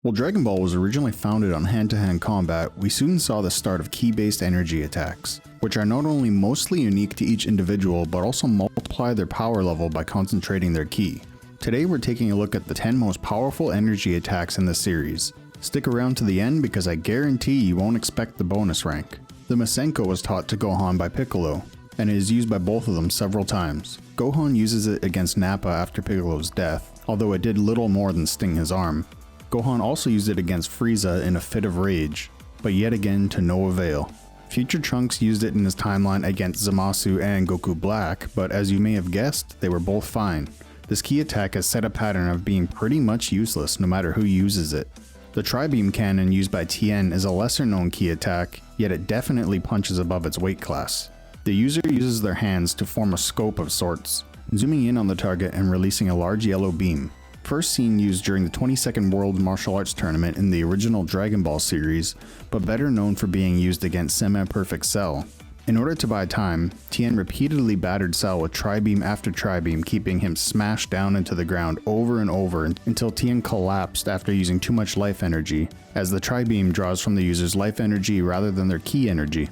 While Dragon Ball was originally founded on hand-to-hand combat, we soon saw the start of ki-based energy attacks, which are not only mostly unique to each individual but also multiply their power level by concentrating their ki. Today we're taking a look at the 10 most powerful energy attacks in the series. Stick around to the end because I guarantee you won't expect the bonus rank. The Masenk was taught to Gohan by Piccolo, and it is used by both of them several times. Gohan uses it against Nappa after Piccolo's death, although it did little more than sting his arm. Gohan also used it against Frieza in a fit of rage, but yet again to no avail. Future Trunks used it in his timeline against Zamasu and Goku Black, but as you may have guessed, they were both fine. This ki attack has set a pattern of being pretty much useless no matter who uses it. The Tri-Beam Cannon used by Tien is a lesser known ki attack, yet it definitely punches above its weight class. The user uses their hands to form a scope of sorts, zooming in on the target and releasing a large yellow beam. First seen used during the 22nd World Martial Arts Tournament in the original Dragon Ball series, but better known for being used against semi-perfect Cell. In order to buy time, Tien repeatedly battered Cell with Tri-Beam after Tri-Beam, keeping him smashed down into the ground over and over until Tien collapsed after using too much life energy, as the Tri-Beam draws from the user's life energy rather than their ki energy.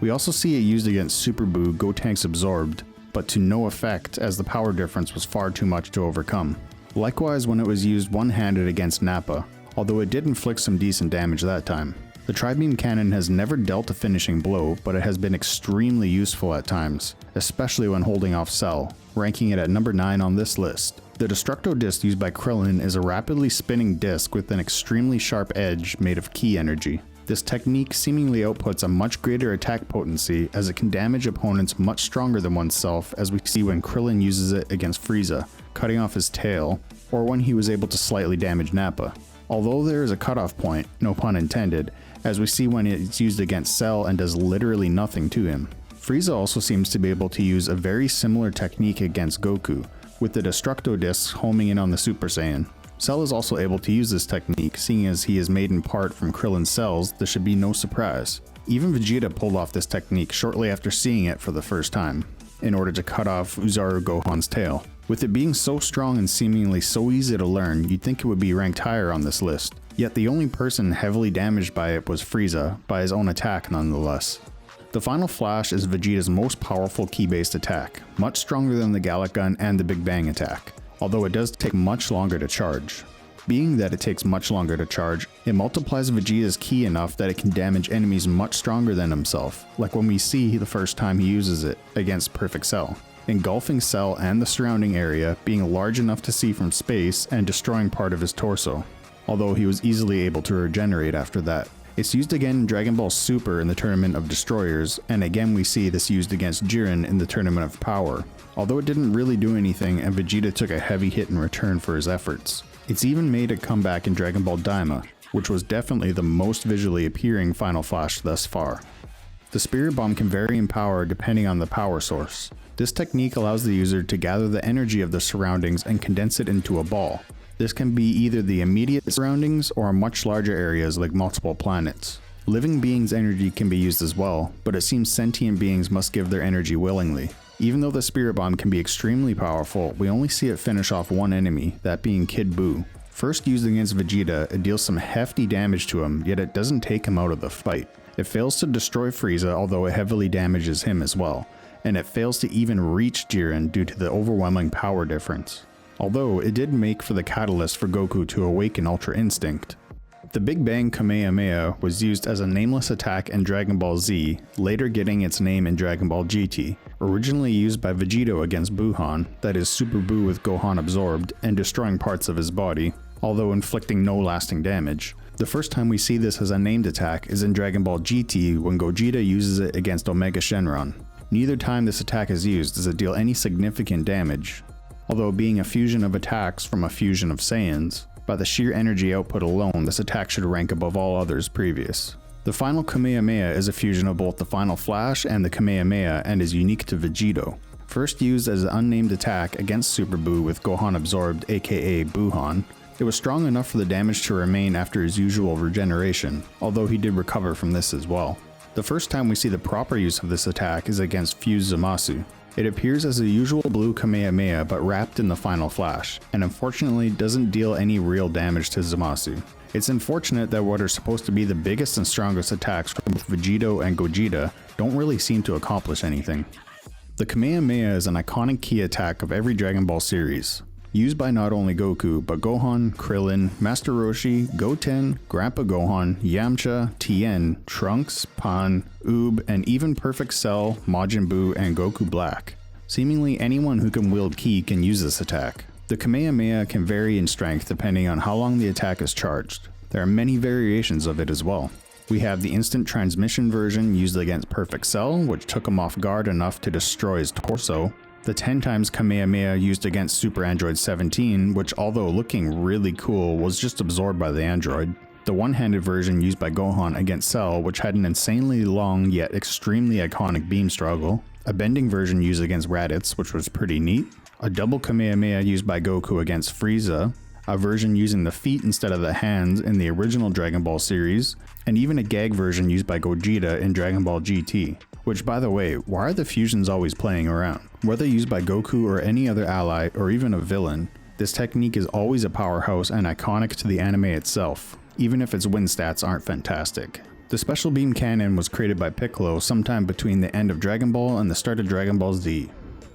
We also see it used against Super Buu Gotenks Absorbed, but to no effect as the power difference was far too much to overcome. Likewise when it was used one-handed against Nappa, although it did inflict some decent damage that time. The Tri-Beam Cannon has never dealt a finishing blow, but it has been extremely useful at times, especially when holding off Cell, ranking it at number 9 on this list. The Destructo Disc used by Krillin is a rapidly spinning disc with an extremely sharp edge made of ki energy. This technique seemingly outputs a much greater attack potency as it can damage opponents much stronger than oneself, as we see when Krillin uses it against Frieza, cutting off his tail, or when he was able to slightly damage Nappa. Although there is a cutoff point, no pun intended, as we see when it's used against Cell and does literally nothing to him. Frieza also seems to be able to use a very similar technique against Goku, with the Destructo Discs homing in on the Super Saiyan. Cell is also able to use this technique, seeing as he is made in part from Krillin's cells. This should be no surprise. Even Vegeta pulled off this technique shortly after seeing it for the first time, in order to cut off Uzaru Gohan's tail. With it being so strong and seemingly so easy to learn, you'd think it would be ranked higher on this list. Yet the only person heavily damaged by it was Frieza, by his own attack nonetheless. The Final Flash is Vegeta's most powerful ki-based attack, much stronger than the Gallic Gun and the Big Bang attack, although it does take much longer to charge. Being that it takes much longer to charge, it multiplies Vegeta's ki enough that it can damage enemies much stronger than himself, like when we see the first time he uses it against Perfect Cell, engulfing Cell and the surrounding area, being large enough to see from space and destroying part of his torso, although he was easily able to regenerate after that. It's used again in Dragon Ball Super in the Tournament of Destroyers, and again we see this used against Jiren in the Tournament of Power, although it didn't really do anything and Vegeta took a heavy hit in return for his efforts. It's even made a comeback in Dragon Ball Daima, which was definitely the most visually appearing Final Flash thus far. The Spirit Bomb can vary in power depending on the power source. This technique allows the user to gather the energy of the surroundings and condense it into a ball. This can be either the immediate surroundings or much larger areas like multiple planets. Living beings' energy can be used as well, but it seems sentient beings must give their energy willingly. Even though the Spirit Bomb can be extremely powerful, we only see it finish off one enemy, that being Kid Buu. First used against Vegeta, it deals some hefty damage to him, yet it doesn't take him out of the fight. It fails to destroy Frieza, although it heavily damages him as well, and it fails to even reach Jiren due to the overwhelming power difference. Although it did make for the catalyst for Goku to awaken Ultra Instinct. The Big Bang Kamehameha was used as a nameless attack in Dragon Ball Z, later getting its name in Dragon Ball GT. Originally used by Vegeta against Buhan, that is Super Buu with Gohan absorbed, and destroying parts of his body, although inflicting no lasting damage. The first time we see this as a named attack is in Dragon Ball GT when Gogeta uses it against Omega Shenron. Neither time this attack is used does it deal any significant damage, although being a fusion of attacks from a fusion of Saiyans. By the sheer energy output alone, this attack should rank above all others previous. The Final Kamehameha is a fusion of both the Final Flash and the Kamehameha and is unique to Vegito. First used as an unnamed attack against Super Buu with Gohan absorbed, aka Buhan, it was strong enough for the damage to remain after his usual regeneration, although he did recover from this as well. The first time we see the proper use of this attack is against Fused Zamasu. It appears as a usual blue Kamehameha but wrapped in the final flash, and unfortunately doesn't deal any real damage to Zamasu. It's unfortunate that what are supposed to be the biggest and strongest attacks from both Vegeta and Gogeta don't really seem to accomplish anything. The Kamehameha is an iconic key attack of every Dragon Ball series, used by not only Goku, but Gohan, Krillin, Master Roshi, Goten, Grandpa Gohan, Yamcha, Tien, Trunks, Pan, Oob, and even Perfect Cell, Majin Buu, and Goku Black. Seemingly anyone who can wield ki can use this attack. The Kamehameha can vary in strength depending on how long the attack is charged. There are many variations of it as well. We have the instant transmission version used against Perfect Cell, which took him off guard enough to destroy his torso. The 10 times Kamehameha used against Super Android 17, which although looking really cool, was just absorbed by the android. The one-handed version used by Gohan against Cell, which had an insanely long yet extremely iconic beam struggle. A bending version used against Raditz, which was pretty neat. A double Kamehameha used by Goku against Frieza. A version using the feet instead of the hands in the original Dragon Ball series. And even a gag version used by Gogeta in Dragon Ball GT. Which, by the way, why are the fusions always playing around? Whether used by Goku or any other ally or even a villain, this technique is always a powerhouse and iconic to the anime itself, even if its win stats aren't fantastic. The Special Beam Cannon was created by Piccolo sometime between the end of Dragon Ball and the start of Dragon Ball Z.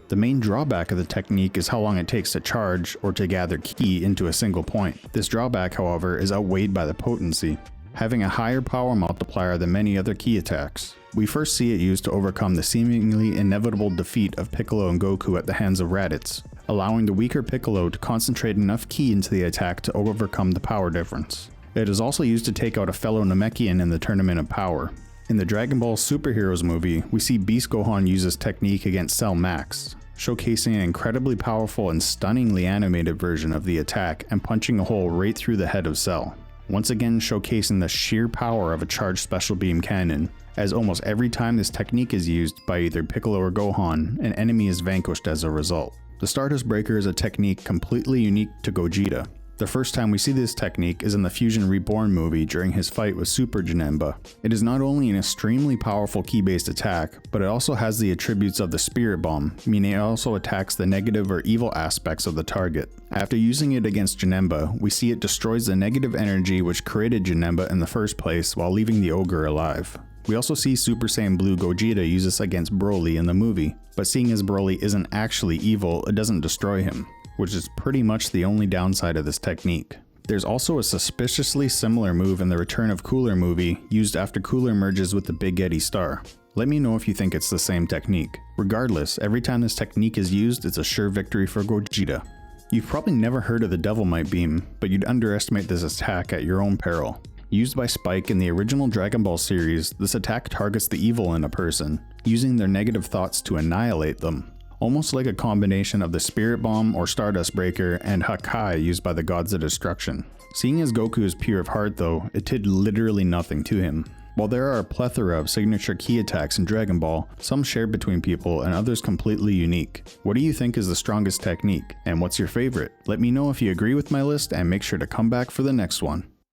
The main drawback of the technique is how long it takes to charge or to gather ki into a single point. This drawback, however, is outweighed by the potency, having a higher power multiplier than many other ki attacks. We first see it used to overcome the seemingly inevitable defeat of Piccolo and Goku at the hands of Raditz, allowing the weaker Piccolo to concentrate enough ki into the attack to overcome the power difference. It is also used to take out a fellow Namekian in the Tournament of Power. In the Dragon Ball Superheroes movie, we see Beast Gohan use this technique against Cell Max, showcasing an incredibly powerful and stunningly animated version of the attack and punching a hole right through the head of Cell. Once again showcasing the sheer power of a charged Special Beam Cannon, as almost every time this technique is used by either Piccolo or Gohan, an enemy is vanquished as a result. The Stardust Breaker is a technique completely unique to Gogeta. The first time we see this technique is in the Fusion Reborn movie during his fight with Super Janemba. It is not only an extremely powerful ki-based attack, but it also has the attributes of the Spirit Bomb, meaning it also attacks the negative or evil aspects of the target. After using it against Janemba, we see it destroys the negative energy which created Janemba in the first place while leaving the ogre alive. We also see Super Saiyan Blue Gogeta use this against Broly in the movie, but seeing as Broly isn't actually evil, it doesn't destroy him, which is pretty much the only downside of this technique. There's also a suspiciously similar move in the Return of Cooler movie used after Cooler merges with the Big Eddie Star. Let me know if you think it's the same technique. Regardless, every time this technique is used, it's a sure victory for Gogeta. You've probably never heard of the Devilmite Beam, but you'd underestimate this attack at your own peril. Used by Spike in the original Dragon Ball series, this attack targets the evil in a person, using their negative thoughts to annihilate them. Almost like a combination of the Spirit Bomb or Stardust Breaker and Hakai used by the Gods of Destruction. Seeing as Goku is pure of heart though, it did literally nothing to him. While there are a plethora of signature ki attacks in Dragon Ball, some shared between people and others completely unique. What do you think is the strongest technique, and what's your favorite? Let me know if you agree with my list and make sure to come back for the next one.